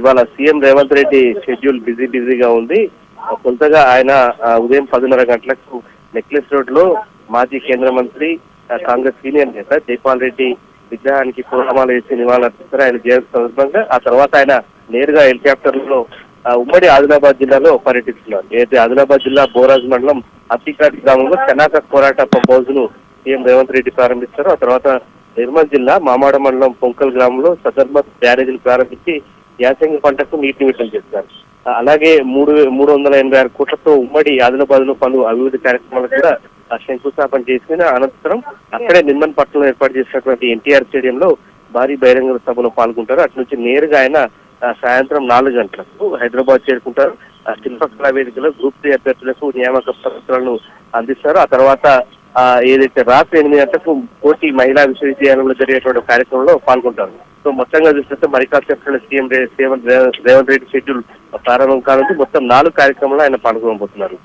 ఇవాళ CM Revanth Reddy schedule బిజీగా ఉంది. కొంతగా ఆయన ఉదయం 10:30 గంటలకు నెక్లెస్ రోడ్ లో మాజీ కేంద్ర మంత్రి కాంగ్రెస్ సీనియర్ నేత జైపాల్ రెడ్డి విగ్రహానికి పూలమాల వేసి నివాళులర్పిస్తారు. ఆయన జయంతి సందర్భంగా ఆ తర్వాత ఆయన నేరుగా హెలికాప్టర్ లో ఉమ్మడి ఆదిలాబాద్ జిల్లాలో పర్యటిస్తున్నారు. అయితే ఆదిలాబాద్ జిల్లా బోరాజ్ మండలం అత్తికాటి గ్రామంలో చెన్నాక పోరాట పంప్ హౌస్ ను సీఎం రేవంత్ రెడ్డి ప్రారంభిస్తారు. ఆ తర్వాత నిర్మల్ జిల్లా మామాడ మండలం పొంకల్ గ్రామంలో సదర్మత్ బ్యారేజీలు ప్రారంభించి యాసంగి పంటకు నీటిని విడుదల చేస్తారు. అలాగే 386 కోట్లతో ఉమ్మడి ఆదిలాబాద్ లో పలు అభివృద్ధి కార్యక్రమాలకు కూడా శంకుస్థాపన చేసిన అనంతరం అక్కడే నిమ్మన్ పట్టణంలో ఏర్పాటు చేసినటువంటి ఎన్టీఆర్ స్టేడియంలో భారీ బహిరంగ సభలో పాల్గొంటారు. అటు నుంచి నేరుగా ఆయన సాయంత్రం 4 గంటలకు హైదరాబాద్ చేరుకుంటారు. శిల్పకళా వేదికలో గ్రూప్ 3 అభ్యర్థులకు నియామక పత్రాలను అందిస్తారు. ఆ తర్వాత ఏదైతే రాత్రి 8 గంటలకు కోటి మహిళా విశ్వవిద్యాలయంలో జరిగేటువంటి కార్యక్రమంలో పాల్గొంటారు. సో మొత్తంగా చూస్తే మరి కాసేపట్లో సీఎం రేవంత్ రెడ్డి షెడ్యూల్ ప్రారంభం కానుంది. మొత్తం 4 కార్యక్రమాల్లో ఆయన పాల్గొనబోతున్నారు.